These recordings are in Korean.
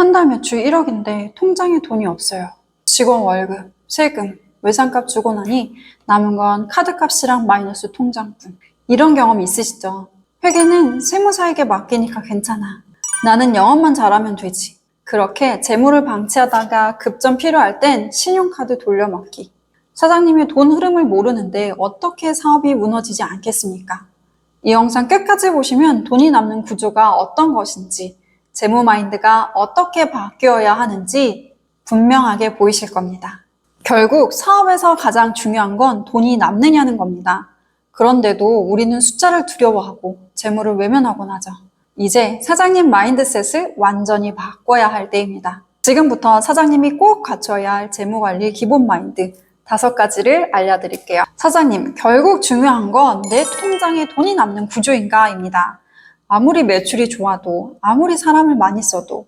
한 달 매출 1억인데 통장에 돈이 없어요. 직원 월급, 세금, 외상값 주고 나니 남은 건 카드값이랑 마이너스 통장분. 이런 경험 있으시죠? 회계는 세무사에게 맡기니까 괜찮아. 나는 영업만 잘하면 되지. 그렇게 재물을 방치하다가 급전 필요할 땐 신용카드 돌려막기. 사장님이 돈 흐름을 모르는데 어떻게 사업이 무너지지 않겠습니까? 이 영상 끝까지 보시면 돈이 남는 구조가 어떤 것인지, 재무 마인드가 어떻게 바뀌어야 하는지 분명하게 보이실 겁니다. 결국 사업에서 가장 중요한 건 돈이 남느냐는 겁니다. 그런데도 우리는 숫자를 두려워하고 재물을 외면하곤 하죠. 이제 사장님 마인드셋을 완전히 바꿔야 할 때입니다. 지금부터 사장님이 꼭 갖춰야 할 재무관리 기본 마인드 5가지를 알려드릴게요. 사장님, 결국 중요한 건 내 통장에 돈이 남는 구조인가입니다. 아무리 매출이 좋아도, 아무리 사람을 많이 써도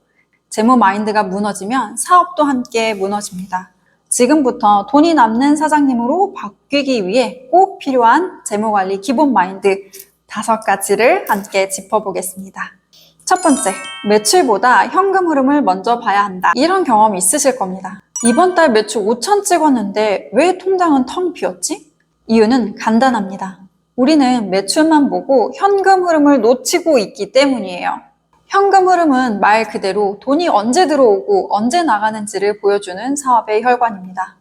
재무 마인드가 무너지면 사업도 함께 무너집니다. 지금부터 돈이 남는 사장님으로 바뀌기 위해 꼭 필요한 재무관리 기본 마인드 5가지를 함께 짚어보겠습니다. 첫 번째, 매출보다 현금 흐름을 먼저 봐야 한다. 이런 경험 있으실 겁니다. 이번 달 매출 5천 찍었는데 왜 통장은 텅 비었지? 이유는 간단합니다. 우리는 매출만 보고 현금 흐름을 놓치고 있기 때문이에요. 현금 흐름은 말 그대로 돈이 언제 들어오고 언제 나가는지를 보여주는 사업의 혈관입니다.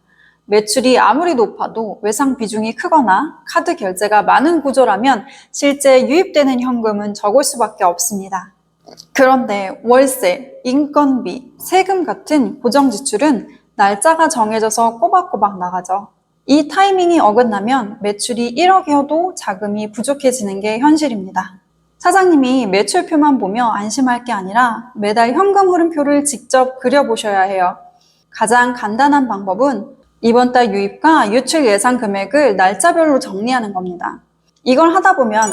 매출이 아무리 높아도 외상 비중이 크거나 카드 결제가 많은 구조라면 실제 유입되는 현금은 적을 수밖에 없습니다. 그런데 월세, 인건비, 세금 같은 고정 지출은 날짜가 정해져서 꼬박꼬박 나가죠. 이 타이밍이 어긋나면 매출이 1억이어도 자금이 부족해지는 게 현실입니다. 사장님이 매출표만 보며 안심할 게 아니라 매달 현금 흐름표를 직접 그려보셔야 해요. 가장 간단한 방법은 이번 달 유입과 유출 예상 금액을 날짜별로 정리하는 겁니다. 이걸 하다 보면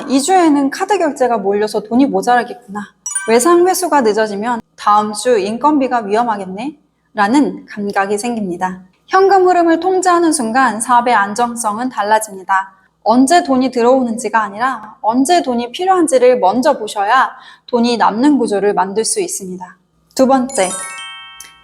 2주에는 카드 결제가 몰려서 돈이 모자라겠구나. 외상 회수가 늦어지면 다음 주 인건비가 위험하겠네? 라는 감각이 생깁니다. 현금 흐름을 통제하는 순간 사업의 안정성은 달라집니다. 언제 돈이 들어오는지가 아니라 언제 돈이 필요한지를 먼저 보셔야 돈이 남는 구조를 만들 수 있습니다. 두 번째,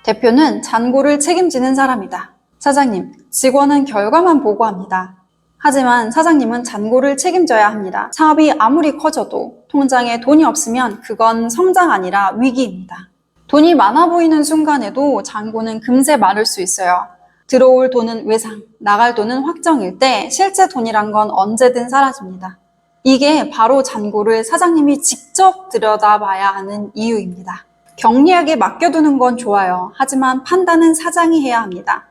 대표는 잔고를 책임지는 사람이다. 사장님, 직원은 결과만 보고합니다. 하지만 사장님은 잔고를 책임져야 합니다. 사업이 아무리 커져도 통장에 돈이 없으면 그건 성장 아니라 위기입니다. 돈이 많아 보이는 순간에도 잔고는 금세 마를 수 있어요. 들어올 돈은 외상, 나갈 돈은 확정일 때 실제 돈이란 건 언제든 사라집니다. 이게 바로 잔고를 사장님이 직접 들여다봐야 하는 이유입니다. 경리하게 맡겨두는 건 좋아요. 하지만 판단은 사장이 해야 합니다.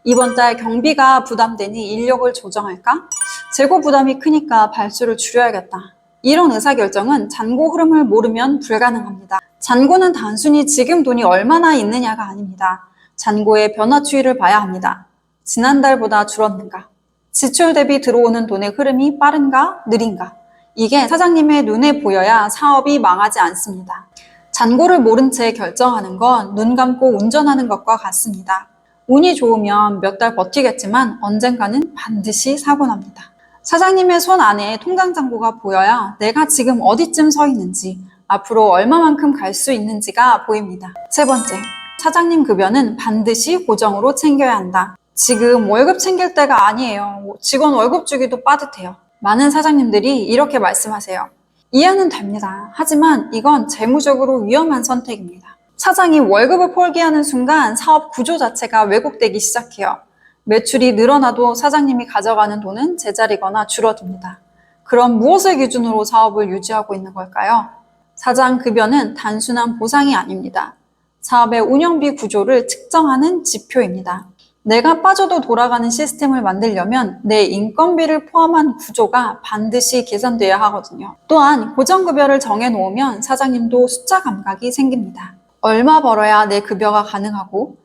이번 달 경비가 부담되니 인력을 조정할까? 재고 부담이 크니까 발수를 줄여야겠다. 이런 의사결정은 잔고 흐름을 모르면 불가능합니다. 잔고는 단순히 지금 돈이 얼마나 있느냐가 아닙니다. 잔고의 변화 추이를 봐야 합니다. 지난달보다 줄었는가? 지출 대비 들어오는 돈의 흐름이 빠른가? 느린가? 이게 사장님의 눈에 보여야 사업이 망하지 않습니다. 잔고를 모른 채 결정하는 건 눈 감고 운전하는 것과 같습니다. 운이 좋으면 몇 달 버티겠지만 언젠가는 반드시 사고 납니다. 사장님의 손 안에 통장 잔고가 보여야 내가 지금 어디쯤 서 있는지, 앞으로 얼마만큼 갈 수 있는지가 보입니다. 세 번째, 사장님 급여는 반드시 고정으로 챙겨야 한다. 지금 월급 챙길 때가 아니에요. 직원 월급 주기도 빠듯해요. 많은 사장님들이 이렇게 말씀하세요. 이해는 됩니다. 하지만 이건 재무적으로 위험한 선택입니다. 사장이 월급을 포기하는 순간 사업 구조 자체가 왜곡되기 시작해요. 매출이 늘어나도 사장님이 가져가는 돈은 제자리거나 줄어듭니다. 그럼 무엇을 기준으로 사업을 유지하고 있는 걸까요? 사장 급여는 단순한 보상이 아닙니다. 사업의 운영비 구조를 측정하는 지표입니다. 내가 빠져도 돌아가는 시스템을 만들려면 내 인건비를 포함한 구조가 반드시 계산돼야 하거든요. 또한 고정급여를 정해놓으면 사장님도 숫자 감각이 생깁니다. 얼마 벌어야 내 급여가 가능하고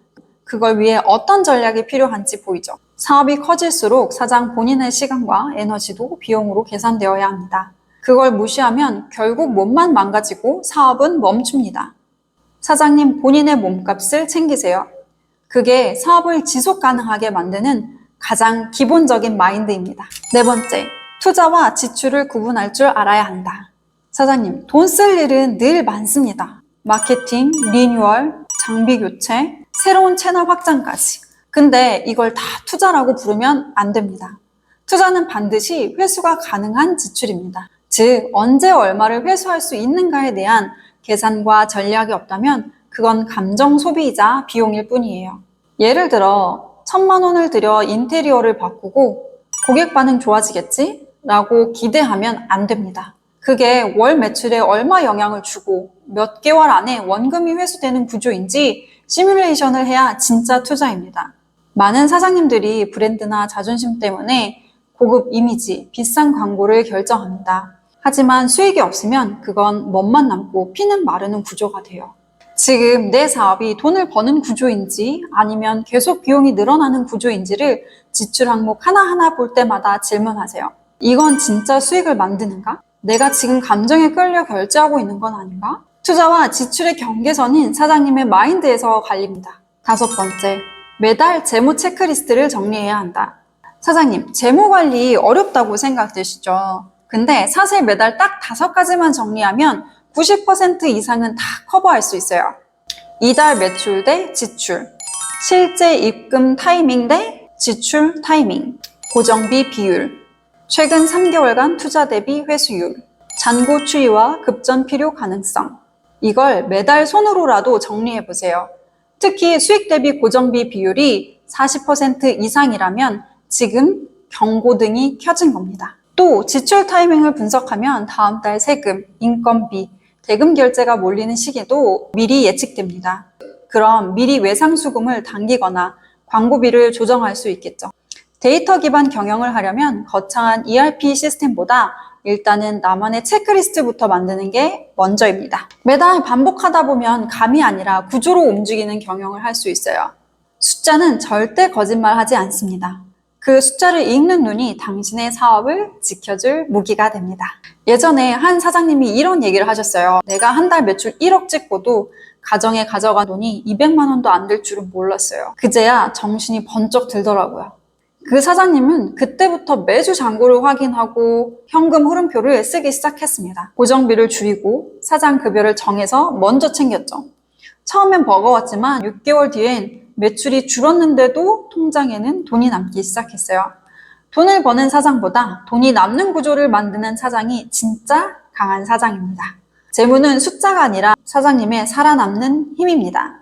그걸 위해 어떤 전략이 필요한지 보이죠. 사업이 커질수록 사장 본인의 시간과 에너지도 비용으로 계산되어야 합니다. 그걸 무시하면 결국 몸만 망가지고 사업은 멈춥니다. 사장님 본인의 몸값을 챙기세요. 그게 사업을 지속 가능하게 만드는 가장 기본적인 마인드입니다. 네 번째, 투자와 지출을 구분할 줄 알아야 한다. 사장님, 돈 쓸 일은 늘 많습니다. 마케팅, 리뉴얼, 장비 교체, 새로운 채널 확장까지. 근데 이걸 다 투자라고 부르면 안 됩니다. 투자는 반드시 회수가 가능한 지출입니다. 즉, 언제 얼마를 회수할 수 있는가에 대한 계산과 전략이 없다면 그건 감정 소비이자 비용일 뿐이에요. 예를 들어 1,000만 원을 들여 인테리어를 바꾸고 고객 반응 좋아지겠지? 라고 기대하면 안 됩니다. 그게 월 매출에 얼마 영향을 주고 몇 개월 안에 원금이 회수되는 구조인지 시뮬레이션을 해야 진짜 투자입니다. 많은 사장님들이 브랜드나 자존심 때문에 고급 이미지, 비싼 광고를 결정합니다. 하지만 수익이 없으면 그건 멋만 남고 피는 마르는 구조가 돼요. 지금 내 사업이 돈을 버는 구조인지 아니면 계속 비용이 늘어나는 구조인지를 지출 항목 하나하나 볼 때마다 질문하세요. 이건 진짜 수익을 만드는가? 내가 지금 감정에 끌려 결제하고 있는 건 아닌가? 투자와 지출의 경계선인 사장님의 마인드에서 갈립니다. 5번째, 매달 재무 체크리스트를 정리해야 한다. 사장님, 재무 관리 어렵다고 생각되시죠? 근데 사실 매달 딱 5가지만 정리하면 90% 이상은 다 커버할 수 있어요. 이달 매출 대 지출, 실제 입금 타이밍 대 지출 타이밍, 고정비 비율, 최근 3개월간 투자 대비 회수율, 잔고 추이와 급전 필요 가능성. 이걸 매달 손으로라도 정리해보세요. 특히 수익 대비 고정비 비율이 40% 이상이라면 지금 경고등이 켜진 겁니다. 또 지출 타이밍을 분석하면 다음 달 세금, 인건비, 대금 결제가 몰리는 시기도 미리 예측됩니다. 그럼 미리 외상수금을 당기거나 광고비를 조정할 수 있겠죠. 데이터 기반 경영을 하려면 거창한 ERP 시스템보다 일단은 나만의 체크리스트부터 만드는 게 먼저입니다. 매달 반복하다 보면 감이 아니라 구조로 움직이는 경영을 할 수 있어요. 숫자는 절대 거짓말하지 않습니다. 그 숫자를 읽는 눈이 당신의 사업을 지켜줄 무기가 됩니다. 예전에 한 사장님이 이런 얘기를 하셨어요. 내가 한 달 매출 1억 찍고도 가정에 가져간 돈이 200만 원도 안 될 줄은 몰랐어요. 그제야 정신이 번쩍 들더라고요. 그 사장님은 그때부터 매주 잔고를 확인하고 현금 흐름표를 쓰기 시작했습니다. 고정비를 줄이고 사장 급여를 정해서 먼저 챙겼죠. 처음엔 버거웠지만 6개월 뒤엔 매출이 줄었는데도 통장에는 돈이 남기 시작했어요. 돈을 버는 사장보다 돈이 남는 구조를 만드는 사장이 진짜 강한 사장입니다. 재무는 숫자가 아니라 사장님의 살아남는 힘입니다.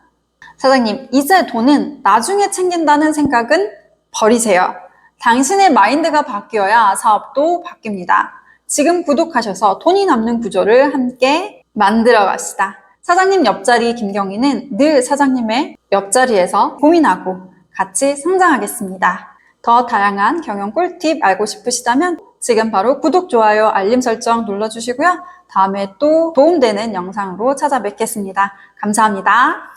사장님, 이제 돈은 나중에 챙긴다는 생각은 버리세요. 당신의 마인드가 바뀌어야 사업도 바뀝니다. 지금 구독하셔서 돈이 남는 구조를 함께 만들어 갑시다. 사장님 옆자리 김경희는 늘 사장님의 옆자리에서 고민하고 같이 성장하겠습니다. 더 다양한 경영 꿀팁 알고 싶으시다면 지금 바로 구독, 좋아요, 알림 설정 눌러주시고요. 다음에 또 도움되는 영상으로 찾아뵙겠습니다. 감사합니다.